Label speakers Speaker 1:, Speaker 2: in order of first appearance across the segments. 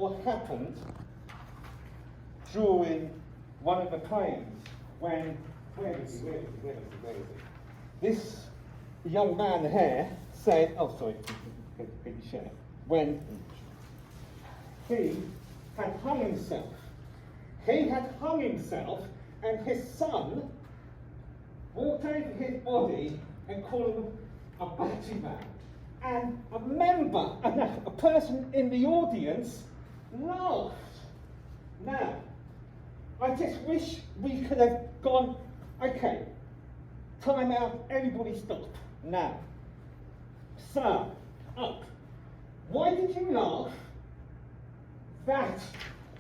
Speaker 1: what happened during one of the plays when, where is he? This young man here said, oh sorry, can you share? When he had hung himself. He had hung himself and his son walked over his body and called him a batty man. And a member, a person in the audience laughed. Now, I just wish we could have gone, okay, time out, everybody stop. Now, sir, up. Why did you laugh that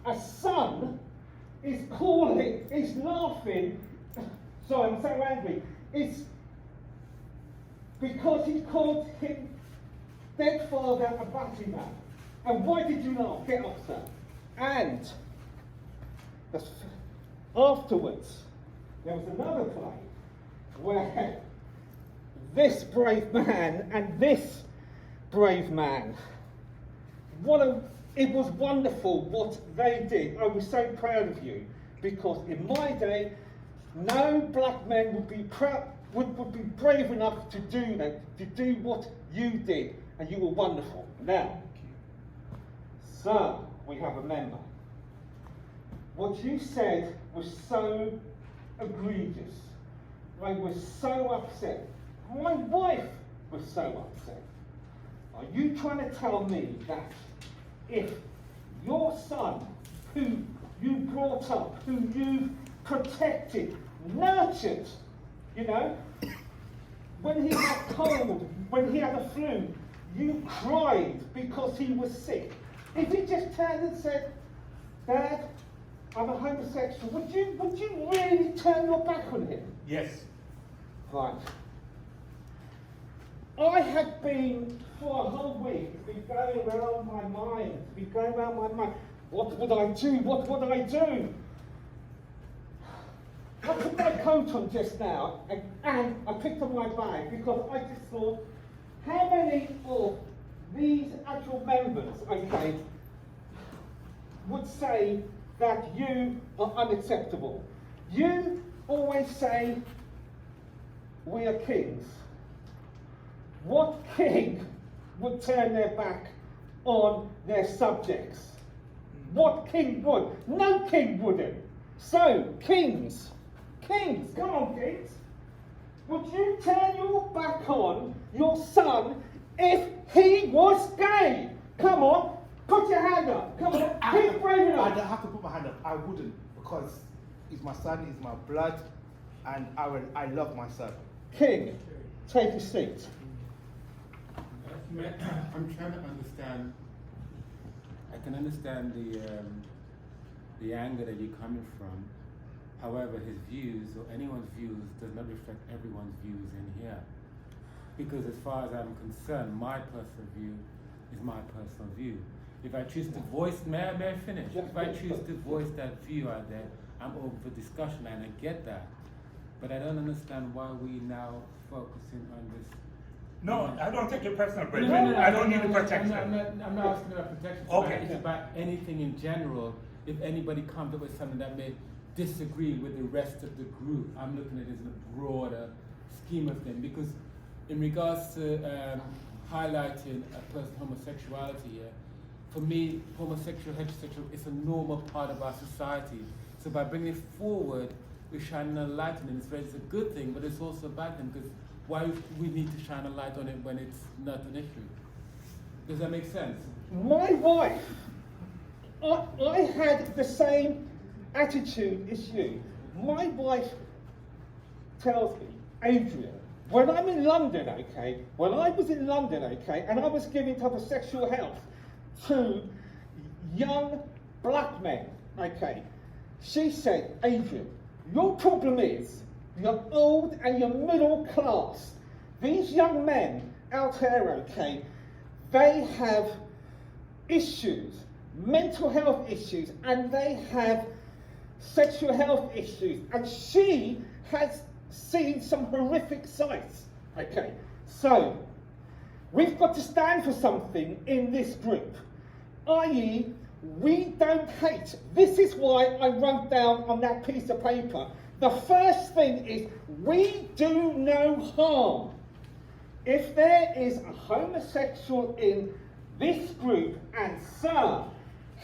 Speaker 1: a son is laughing, sorry, I'm so angry, it's because he called him dead father a batty man. And why did you laugh? Get up, sir. And afterwards, there was another play where this brave man and this brave man, it was wonderful what they did. I was so proud of you, because in my day, no black men would be brave enough to do that, to do what you did, and you were wonderful. Now, sir, we have a member. What you said was so egregious. I was so upset. My wife was so upset. Are you trying to tell me that if your son, who you brought up, who you protected, nurtured, you know, when he had cold, when he had a flu, you cried because he was sick. If he just turned and said, Dad, I'm a homosexual, would you really turn your back on him?
Speaker 2: Yes.
Speaker 1: Right. I had been, for a whole week, going around my mind. What would I do? What would I do? I put my coat on just now, and I picked up my bag, because I just thought, how many of these actual members, okay, would say that you are unacceptable? You always say, we are kings. What king would turn their back on their subjects? What king would? No king wouldn't. So, kings, come on, kings. Would you turn your back on your son if he was gay? Come on, put your hand up. Come on, keep brave enough.
Speaker 2: I don't have to put my hand up. I wouldn't, because he's my son, he's my blood, and I love my son.
Speaker 1: King, take a seat.
Speaker 3: I'm trying to understand. I can understand the anger that you're coming from. However, his views or anyone's views does not reflect everyone's views in here. Because as far as I'm concerned, my personal view is my personal view. If I choose to voice, may I finish? If I choose to voice that view out there, I'm open for discussion, and I get that. But I don't understand why we now focusing on this.
Speaker 2: No, I don't take your personal break.
Speaker 3: No,
Speaker 2: I don't need the protection.
Speaker 3: I'm not asking about protection.
Speaker 2: Okay.
Speaker 3: It's about anything in general. If anybody comes up with something that may disagree with the rest of the group, I'm looking at it in a broader scheme of things. Because in regards to highlighting a person's homosexuality here, for me, homosexual, heterosexual is a normal part of our society. So by bringing it forward, we're shining a light on it. It's a good thing, but it's also a bad thing, because why we need to shine a light on it when it's not an issue? Does that make sense?
Speaker 1: My wife, I had the same attitude as you. My wife tells me, Adrian, when I'm in London, okay, when I was in London, okay, and I was giving type of sexual health to young black men, okay, she said, Adrian, your problem is you're old and you're middle class. These young men out here, okay, they have issues, mental health issues, and they have sexual health issues. And she has seen some horrific sights, okay? So, we've got to stand for something in this group, i.e., we don't hate. This is why I wrote down on that piece of paper. The first thing is we do no harm. If there is a homosexual in this group and Sir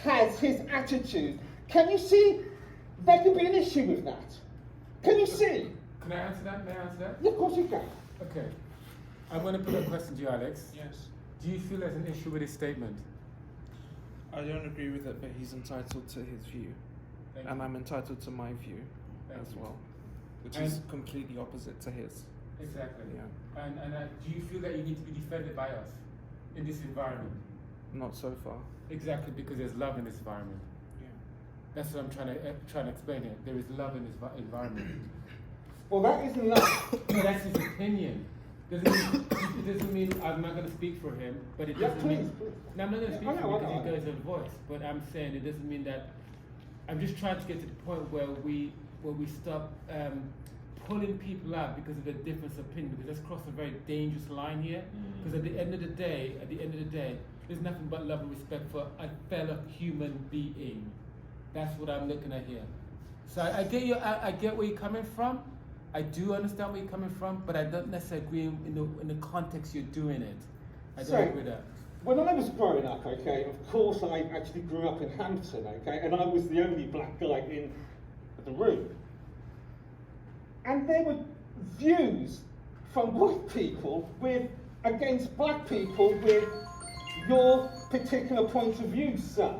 Speaker 1: has his attitude, can you see there can be an issue with that? Can you see?
Speaker 3: Can I answer that? May I answer that?
Speaker 1: Yeah, of course you can.
Speaker 3: Okay. I'm going to put a question to you, Alex.
Speaker 4: Yes.
Speaker 3: Do you feel there's an issue with his statement?
Speaker 4: I don't agree with it, but he's entitled to his view.
Speaker 3: Thank
Speaker 4: And
Speaker 3: you.
Speaker 4: I'm entitled to my view
Speaker 3: Thank
Speaker 4: as
Speaker 3: you.
Speaker 4: well, which
Speaker 3: And-
Speaker 4: is completely opposite to his.
Speaker 3: Exactly.
Speaker 4: Yeah.
Speaker 3: And do you feel that you need to be defended by us in this environment?
Speaker 4: Not so far.
Speaker 3: Exactly, because there's love in this environment.
Speaker 4: Yeah.
Speaker 3: That's what I'm trying to explain here. There is love in this environment.
Speaker 1: Well, that isn't love.
Speaker 3: No, that's his opinion. It doesn't mean I'm not going to speak for him, but it
Speaker 1: Yeah,
Speaker 3: doesn't mean.
Speaker 1: please.
Speaker 3: No, I'm not going to speak
Speaker 1: I
Speaker 3: for
Speaker 1: know,
Speaker 3: him
Speaker 1: I
Speaker 3: because
Speaker 1: know.
Speaker 3: he does have a voice. But I'm saying it doesn't mean that. I'm just trying to get to the point where we stop pulling people out because of a difference of opinion. Because that's crossed a very dangerous line here. Because at the end of the day, there's nothing but love and respect for a fellow human being. That's what I'm looking at here. So I get you. I get where you're coming from. I do understand where you're coming from, but I don't necessarily agree in the context you're doing it. I don't
Speaker 1: So,
Speaker 3: agree with that.
Speaker 1: When I was growing up, okay, of course I actually grew up in Hampton, okay, and I was the only black guy in the room. And there were views from white people against black people with your particular point of view, sir.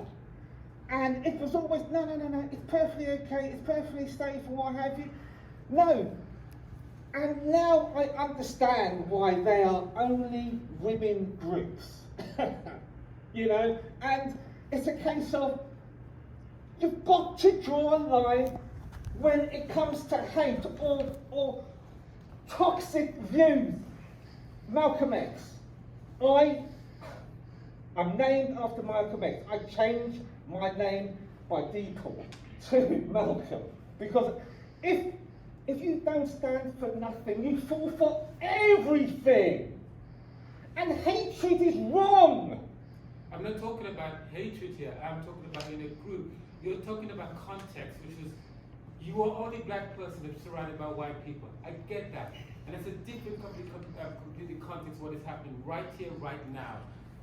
Speaker 1: And it was always, no, it's perfectly okay, it's perfectly safe and what have you. No. And now I understand why they are only women groups. You know, and it's a case of you've got to draw a line when it comes to hate or toxic views. Malcolm X. I'm named after Malcolm X. I changed my name by default to Malcolm because if you don't stand for nothing, you fall for everything. And hatred is wrong.
Speaker 3: I'm not talking about hatred here. I'm talking about in a group. You're talking about context, which is you are only black person that's surrounded by white people. I get that. And it's a different completely context what is happening right here, right now.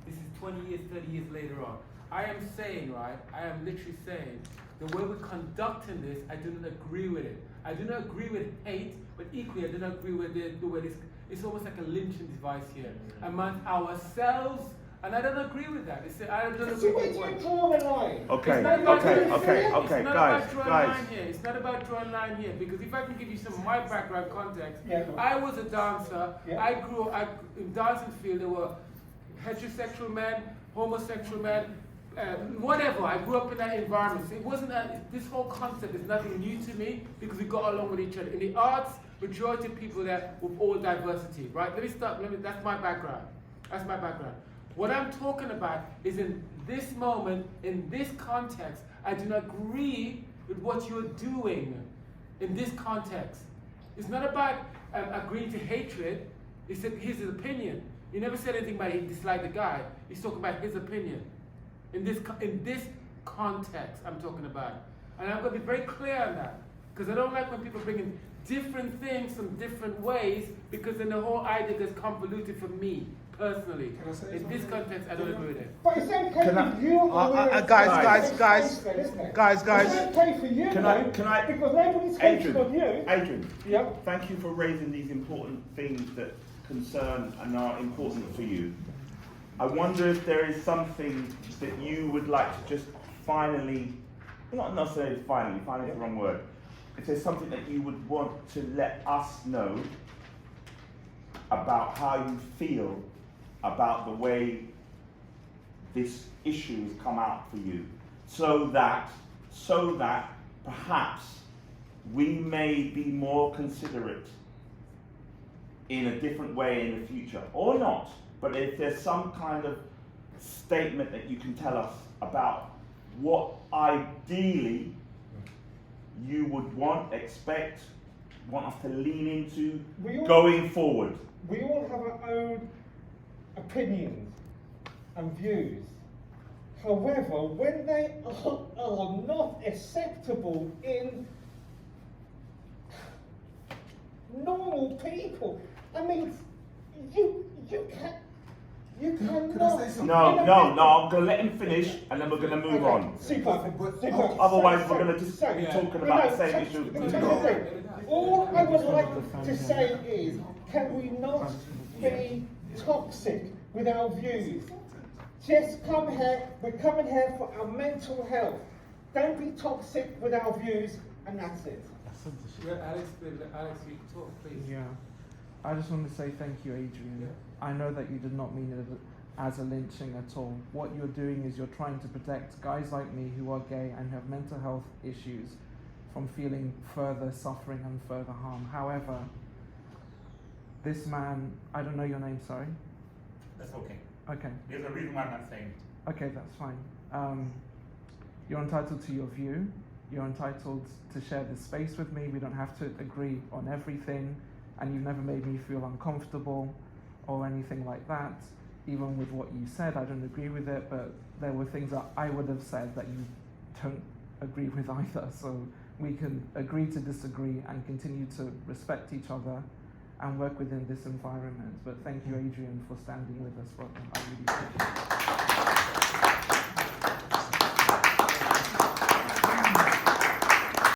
Speaker 3: This is 20 years, 30 years later on. I am saying, right, I am literally saying, the way we're conducting this, I do not agree with it. I do not agree with hate, but equally I do not agree with the way this, it's almost like a lynching device here among ourselves, and I don't agree with that. I don't agree
Speaker 1: So where
Speaker 3: with
Speaker 1: do you
Speaker 3: what.
Speaker 1: draw the line?
Speaker 5: Okay,
Speaker 3: It's not about
Speaker 5: okay,
Speaker 3: drawing
Speaker 5: okay,
Speaker 3: line.
Speaker 5: okay,
Speaker 3: It's not
Speaker 5: guys,
Speaker 3: about drawing
Speaker 5: guys.
Speaker 3: line here. It's not about drawing line here, because if I can give you some of my background context,
Speaker 1: Yeah.
Speaker 3: I was a dancer.
Speaker 1: Yeah.
Speaker 3: I grew up in dancing field. There were heterosexual men, homosexual men, whatever. I grew up in that environment. So it wasn't this whole concept is nothing new to me because we got along with each other. In the arts, majority of people there with all diversity, right? That's my background. That's my background. What I'm talking about is in this moment, in this context, I do not agree with what you're doing in this context. It's not about agreeing to hatred. It's his opinion. You never said anything about he disliked the guy. He's talking about his opinion. In this context, I'm talking about. And I'm going to be very clear on that. Because I don't like when people bring in different things from different ways, because then the whole idea gets convoluted for me, personally.
Speaker 4: Can I say
Speaker 3: In this
Speaker 4: something?
Speaker 3: context, I don't agree with it.
Speaker 1: But it's okay
Speaker 5: Can I-
Speaker 1: if you are
Speaker 5: guys,
Speaker 1: It's okay for you,
Speaker 5: Can I-
Speaker 1: though,
Speaker 5: can I-
Speaker 1: because nobody's hating on you.
Speaker 5: Adrian,
Speaker 1: Yeah.
Speaker 5: thank you for raising these important things that concern and are important for you. I wonder if there is something that you would like to just finally, not necessarily finally is the wrong word. If there's something that you would want to let us know about how you feel about the way this issue has come out for you, so that perhaps we may be more considerate in a different way in the future, or not. But if there's some kind of statement that you can tell us about what ideally you would want us to lean into going forward.
Speaker 1: We all have our own opinions and views. However, when they are not acceptable in normal people, I mean, you cannot.
Speaker 5: No, I'm going to let him finish and then we're going to move on.
Speaker 1: Super.
Speaker 5: Otherwise, we're going to just be talking about the same issue.
Speaker 1: All I would like to say is, can we not be toxic with our views? Just come here, we're coming here for our mental health. Don't be toxic with our views, and that's it.
Speaker 3: Alex, you can talk, please.
Speaker 6: Yeah, I just want to say thank you, Adrian.
Speaker 3: Yeah.
Speaker 6: I know that you did not mean it as a lynching at all. What you're doing is you're trying to protect guys like me who are gay and have mental health issues from feeling further suffering and further harm. However, this man, I don't know your name, sorry.
Speaker 7: That's okay.
Speaker 6: Okay.
Speaker 7: There's a reason why I'm not saying it.
Speaker 6: Okay, that's fine. You're entitled to your view. You're entitled to share this space with me. We don't have to agree on everything, and you've never made me feel uncomfortable or anything like that. Even with what you said, I don't agree with it, but there were things that I would have said that you don't agree with either. So we can agree to disagree and continue to respect each other and work within this environment. But thank you, Adrian, for standing with us, brother. I really appreciate it.